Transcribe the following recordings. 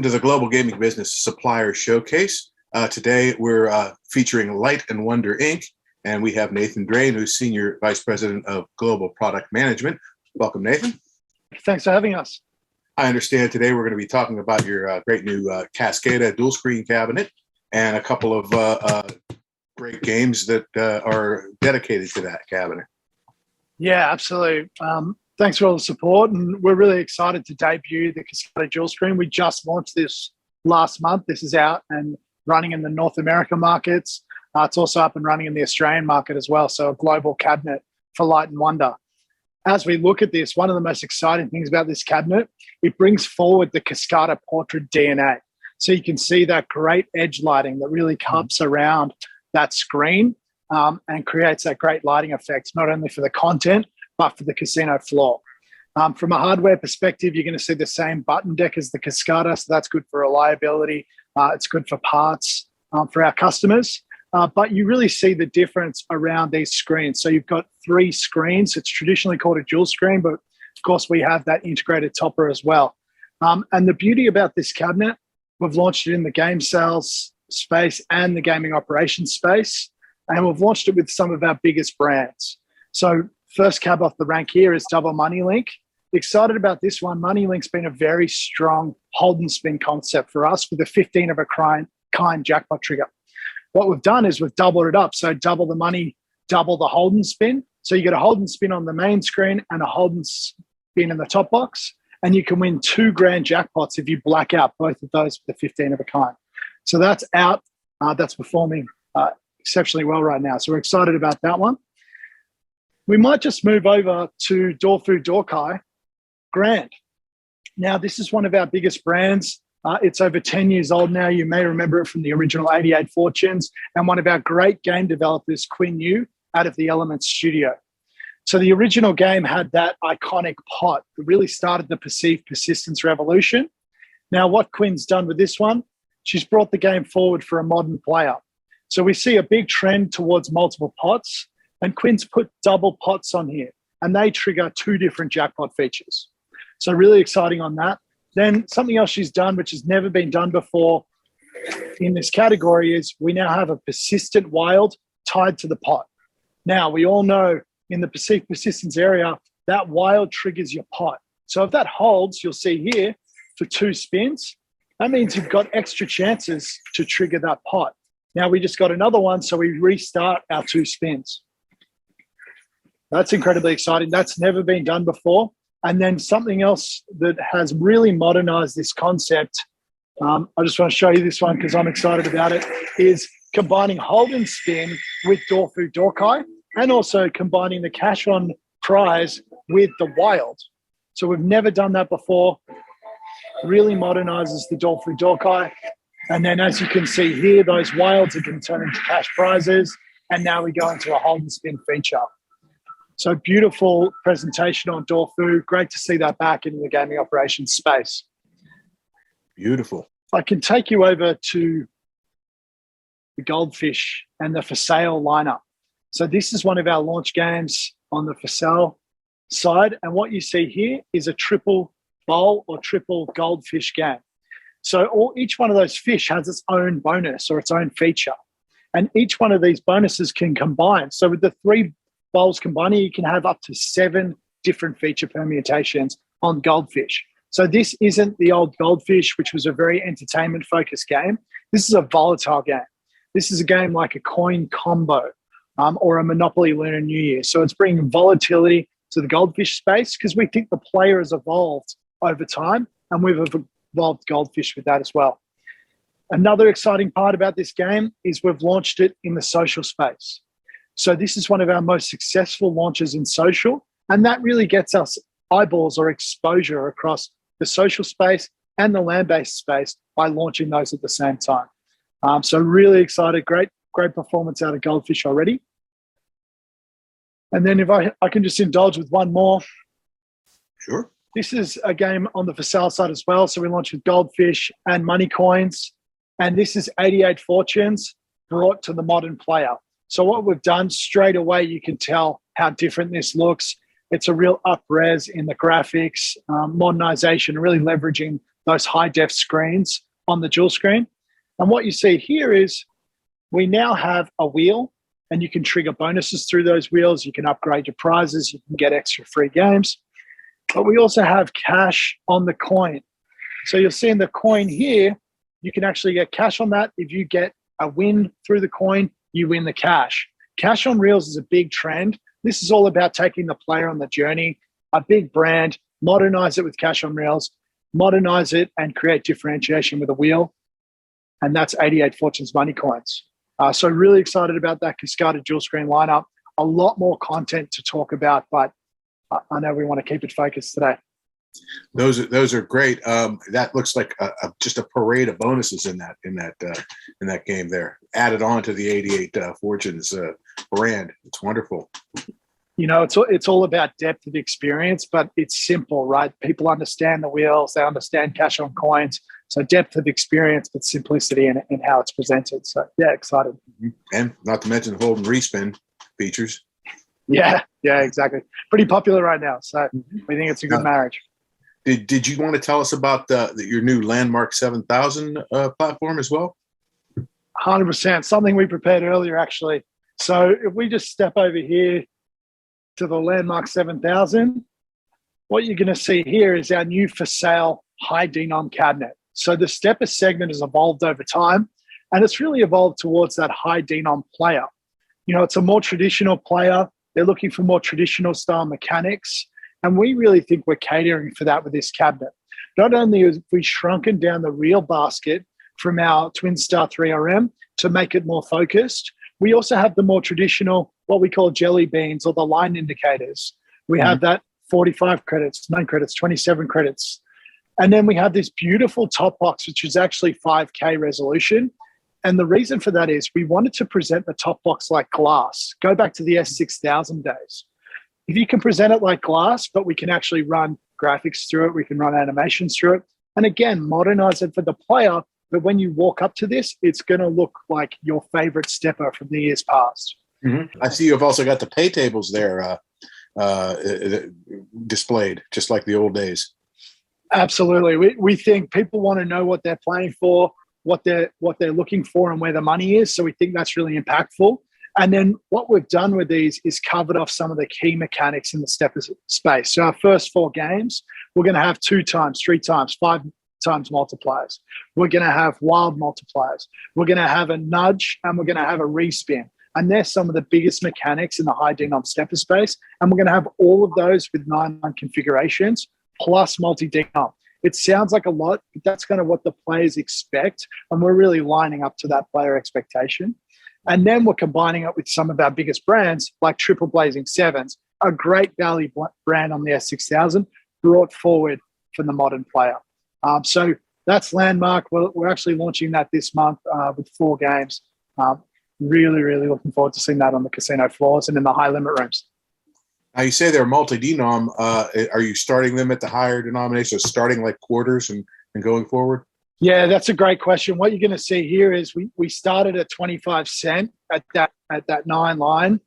to the Global Gaming Business Supplier Showcase. Today, we're featuring Light and Wonder Inc., and we have Nathan Drane, who's Senior Vice President of Global Product Management. Welcome, Nathan. Thanks for having us. I understand today we're going to be talking about your great new Kascada Dual Screen cabinet and a couple of great games that are dedicated to that cabinet. Yeah, absolutely. Thanks for all the support, and we're really excited to debut the Kascada Dual Screen. We just launched this last month. This is out and running in the North America markets. It's also up and running in the Australian market as well, so a global cabinet for Light and Wonder. As we look at this, one of the most exciting things about this cabinet, it brings forward the Kascada portrait DNA. So you can see that great edge lighting that really cups around that screen and creates that great lighting effect, not only for the content, but for the casino floor. From a hardware perspective, you're going to see the same button deck as the Kascada, so that's good for reliability. It's good for parts for our customers. But you really see the difference around these screens. So you've got 3 screens. It's traditionally called a dual screen, but of course we have that integrated topper as well. And the beauty about this cabinet, we've launched it in the game sales space and the gaming operations space, and we've launched it with some of our biggest brands. So first cab off the rank here is Double Money Link. Excited about this one. Money Link's been a very strong hold and spin concept for us with a 15 of a kind jackpot trigger. What we've done is we've doubled it up. So double the money, double the hold and spin. So you get a hold and spin on the main screen and a hold and spin in the top box. And you can win 2 grand jackpots if you black out both of those with the 15 of a kind. So that's out. That's performing exceptionally well right now. So we're excited about that one. We might just move over to Dorfu Dorkai Grand. Now, this is one of our biggest brands. It's over 10 years old now. You may remember it from the original 88 Fortunes, and one of our great game developers, Quinn Yu, out of the Elements studio. So the original game had that iconic pot that really started the perceived persistence revolution. Now, what Quinn's done with this one, she's brought the game forward for a modern player. So we see a big trend towards multiple pots, and Quinn's put double pots on here, and they trigger 2 different jackpot features. So really exciting on that. Then something else she's done, which has never been done before in this category, is we now have a persistent wild tied to the pot. Now, we all know in the perceived persistence area, that wild triggers your pot. So if that holds, you'll see here, for 2 spins, that means you've got extra chances to trigger that pot. Now, we just got another one, so we restart our 2 spins. That's incredibly exciting. That's never been done before. And then something else that has really modernized this concept, I just want to show you this one because I'm excited about it, is combining hold and spin with Dorfu Dorkai, and also combining the cash on prize with the wild. So we've never done that before. Really modernizes the Dorfu Dorkai. And then as you can see here, those wilds are going to turn into cash prizes. And now we go into a hold and spin feature. So beautiful presentation on Dorfu. Great to see that back in the gaming operations space. Beautiful. I can take you over to the Goldfish and the for sale lineup. So this is one of our launch games on the for sale side. And what you see here is a triple bowl or triple Goldfish game. So each one of those fish has its own bonus or its own feature. And each one of these bonuses can combine. So with the 3 bowls combining, you can have up to 7 different feature permutations on Goldfish. So this isn't the old Goldfish, which was a very entertainment-focused game. This is a volatile game. This is a game like a coin combo or a Monopoly Lunar New Year. So it's bringing volatility to the Goldfish space because we think the player has evolved over time, and we've evolved Goldfish with that as well. Another exciting part about this game is we've launched it in the social space. So this is one of our most successful launches in social, and that really gets us eyeballs or exposure across the social space and the land-based space by launching those at the same time. So really excited, great performance out of Goldfish already. And then if I can just indulge with one more. Sure. This is a game on the for sale side as well. So we launched with Goldfish and Money Coins, and this is 88 Fortunes brought to the modern player. So what we've done straight away, you can tell how different this looks. It's a real up-res in the graphics, modernization, really leveraging those high def screens on the dual screen. And what you see here is we now have a wheel, and you can trigger bonuses through those wheels. You can upgrade your prizes. You can get extra free games. But we also have cash on the coin. So you'll see in the coin here, you can actually get cash on that. If you get a win through the coin, you win the cash. Cash on reels is a big trend. This is all about taking the player on the journey, a big brand, modernize it with cash on reels, modernize it and create differentiation with a wheel. And that's 88 Fortunes Money Coins. So really excited about that Kascada Dual Screen lineup. A lot more content to talk about, but I know we want to keep it focused today. Those are great. That looks like just a parade of bonuses in that game there, added on to the 88 Fortunes brand. It's wonderful. You know, it's all about depth of experience, but it's simple, right? People understand the wheels, they understand cash on coins. So depth of experience, but simplicity in how it's presented. So yeah, excited. And not to mention hold and respin features. Yeah, exactly. Pretty popular right now. So we think it's a good marriage. Did you want to tell us about your new Landmark 7000 platform as well? 100%. Something we prepared earlier, actually. So if we just step over here to the Landmark 7000, what you're going to see here is our new for sale high denom cabinet. So the stepper segment has evolved over time, and it's really evolved towards that high denom player. You know, it's a more traditional player. They're looking for more traditional style mechanics. And we really think we're catering for that with this cabinet. Not only have we shrunken down the reel basket from our Twin Star 3RM to make it more focused, we also have the more traditional, what we call jelly beans or the line indicators. We have that 45 credits, 9 credits, 27 credits. And then we have this beautiful top box, which is actually 5K resolution. And the reason for that is we wanted to present the top box like glass. Go back to the S6000 days. If you can present it like glass, but we can actually run graphics through it, we can run animations through it, and again, modernize it for the player, but when you walk up to this, it's going to look like your favorite stepper from the years past. Mm-hmm. I see you've also got the pay tables there displayed, just like the old days. Absolutely. We think people want to know what they're playing for, what they're looking for, and where the money is, so we think that's really impactful. And then what we've done with these is covered off some of the key mechanics in the stepper space. So our first 4 games, we're going to have 2 times, 3 times, 5 times multipliers. We're going to have wild multipliers. We're going to have a nudge, and we're going to have a respin. And they're some of the biggest mechanics in the high denom stepper space. And we're going to have all of those with 9 configurations plus multi-denom. It sounds like a lot, but that's kind of what the players expect. And we're really lining up to that player expectation. And then we're combining it with some of our biggest brands like Triple Blazing Sevens, a great value brand on the S6000, brought forward for the modern player. So that's Landmark. We're actually launching that this month with 4 games. Really, really looking forward to seeing that on the casino floors and in the high limit rooms. Now you say they're multi-denom. Are you starting them at the higher denomination, starting like quarters and going forward? Yeah, that's a great question. What you're going to see here is we started at 25 cent at that 9 line.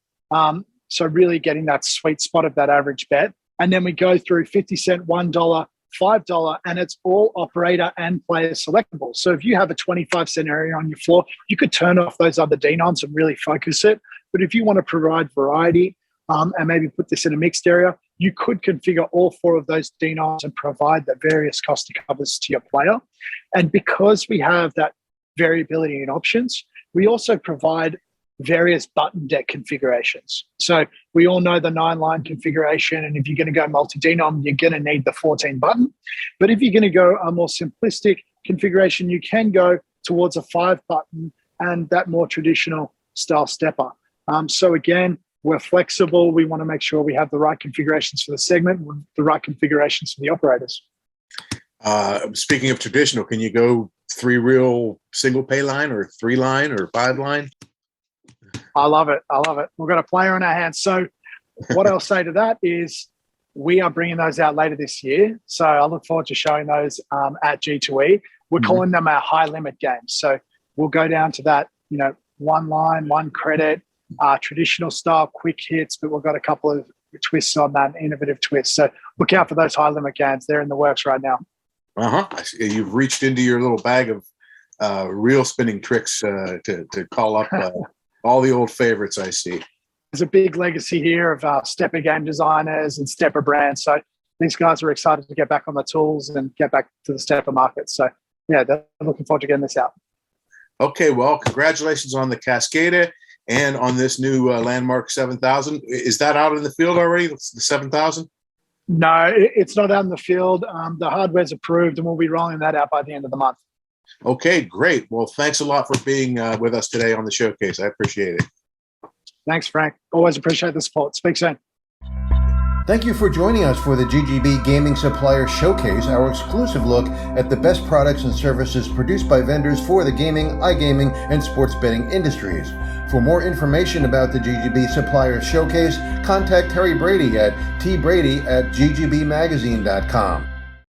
So really getting that sweet spot of that average bet. And then we go through 50 cent, $1, $5, and it's all operator and player selectable. So if you have a 25 cent area on your floor, you could turn off those other denoms and really focus it. But if you want to provide variety and maybe put this in a mixed area, you could configure all 4 of those denoms and provide the various cost covers to your player. And because we have that variability in options, we also provide various button deck configurations. So we all know the 9-line configuration, and if you're going to go multi-denom, you're going to need the 14 button. But if you're going to go a more simplistic configuration, you can go towards a 5 button and that more traditional style stepper. So again, we're flexible. We want to make sure we have the right configurations for the segment, the right configurations for the operators. Speaking of traditional, can you go 3 reel single pay line or 3 line or 5 line? I love it. We've got a player on our hands. So what I'll say to that is we are bringing those out later this year. So I look forward to showing those at G2E. We're calling them our high limit games. So we'll go down to that, 1 line, 1 credit, traditional style quick hits, but we've got a couple of twists on that, innovative twists. So look out for those high limit games. They're in the works right now. I see. You've reached into your little bag of reel spinning tricks to call up all the old favorites. I see. There's a big legacy here of stepper game designers and stepper brands. So these guys are excited to get back on the tools and get back to the stepper market. So yeah, they're looking forward to getting this out. Okay, well, congratulations on the Kascada and on this new Landmark 7000. Is that out in the field already? The 7000? No, it's not out in the field. The hardware's approved, and we'll be rolling that out by the end of the month. Okay, great. Well, thanks a lot for being with us today on the showcase. I appreciate it. Thanks, Frank. Always appreciate the support. Speak soon. Thank you for joining us for the GGB Gaming Supplier Showcase, our exclusive look at the best products and services produced by vendors for the gaming, iGaming, and sports betting industries. For more information about the GGB Supplier Showcase, contact Terry Brady at tbrady@ggbmagazine.com.